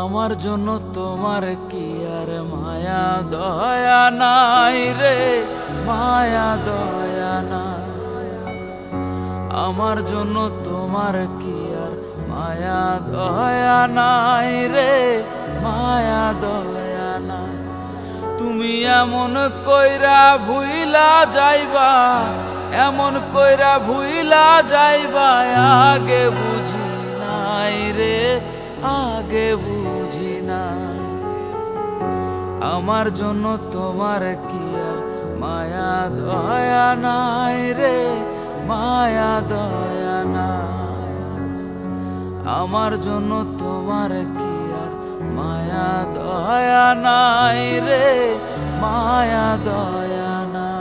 আমার জন্য তোমার কি আর মায়া দয়া নাই রে, মায়া দয়া নাই। আমার জন্য তোমার কি আর মায়া দয়া নাই রে, মায়া দয়া নাই। তুমি এমন কইরা ভুইলা যাইবা, এমন কইরা ভুইলা যাইবা, আগে বুঝি নাই রে, আগে বুঝি নাই। আমার জন্য তোমার কি আর মায়া দয়া নাই রে, মায়া দয়া নাই। আমার জন্য তোমার কি আর মায়া দয়া নাই রে, মায়া দয়া নাই।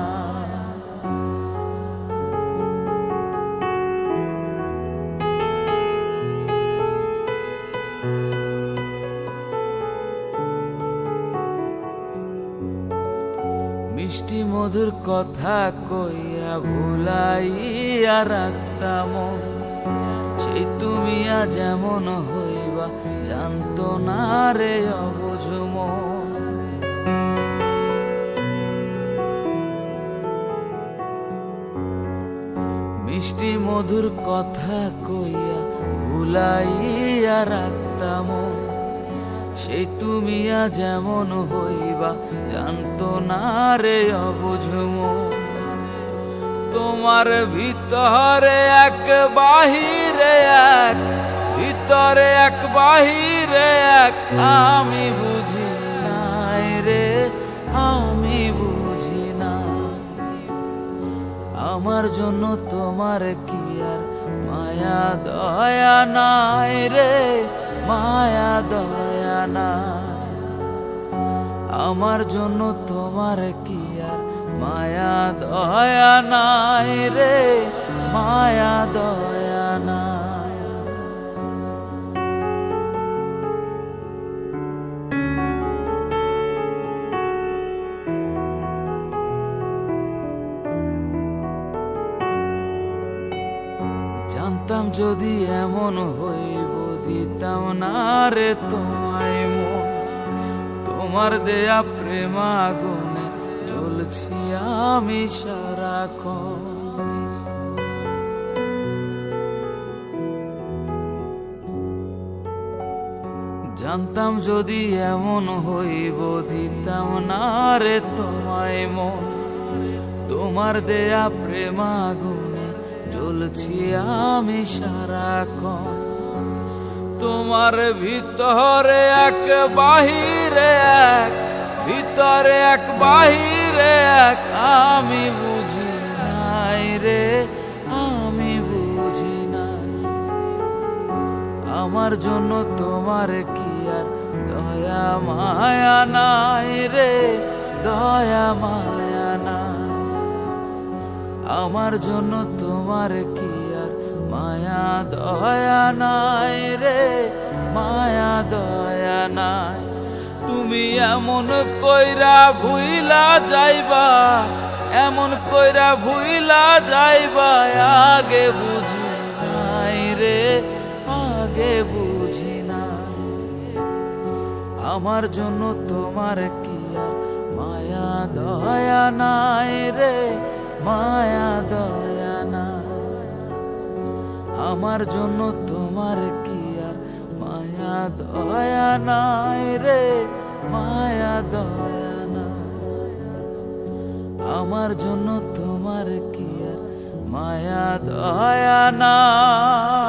মিষ্টি মধুর কথা কইয়া ভুলাইয়া রাখতাম, সেই তুমি আজ এমন হইবা জানতো না রে অবুঝ মন। মিষ্টি মধুর কথা কইয়া ভুলাইয়া রাখতাম, সেই তুমি আজ এমন হইবা জানতো না রে অবুঝ মন। তোমার ভিতরে এক বাহিরে এক, ভিতরে এক বাহিরে এক, আমি বুঝি নাই রে, আমি বুঝি নাই। আমার জন্য তোমার কি আর মায়া দয়া নাই রে, মায়া দয়া নাই। আমার জন্য তোমার কি আর মায়া দয়া নাই রে, মায়া দয়া নাই। জানতাম যদি এমন হইব দিতাম না রে তোমায় মন। তোমার দেয়া প্রেম আগুনে জ্বলছি আমি সারাক্ষণ। জানতাম যদি এমন হইব দিতাম না রে তোমায় মন। তোমার দেয়া প্রেম আগুনে জ্বলছি আমি সারাক্ষণ। তোমার ভিতরে এক বাহিরে এক, ভিতরে এক বাহিরে এক, আমি বুঝি নাই রে, আমি বুঝি নাই। আমার জন্য তোমার কি আর দয়া মায়া নাই রে, দয়া মায়া নাই। আমার জন্য তোমার কি আর মায়া দয়া নাই রে, মায়া দয়া নাই। তুমি এমন কইরা ভুইলা যাইবা, এমন কইরা ভুইলা যাইবা, আগে বুঝি নাই রে, আগে বুঝি নাই। আমার জন্য তোমার কি আর মায়া দয়া নাই রে, মায়া দয়া নাই। আমার জন্য তোমার কি আর মায়া দয়া নাই রে, মায়া দয়া নাই। আমার জন্য তোমার কি আর মায়া দয়া নাই।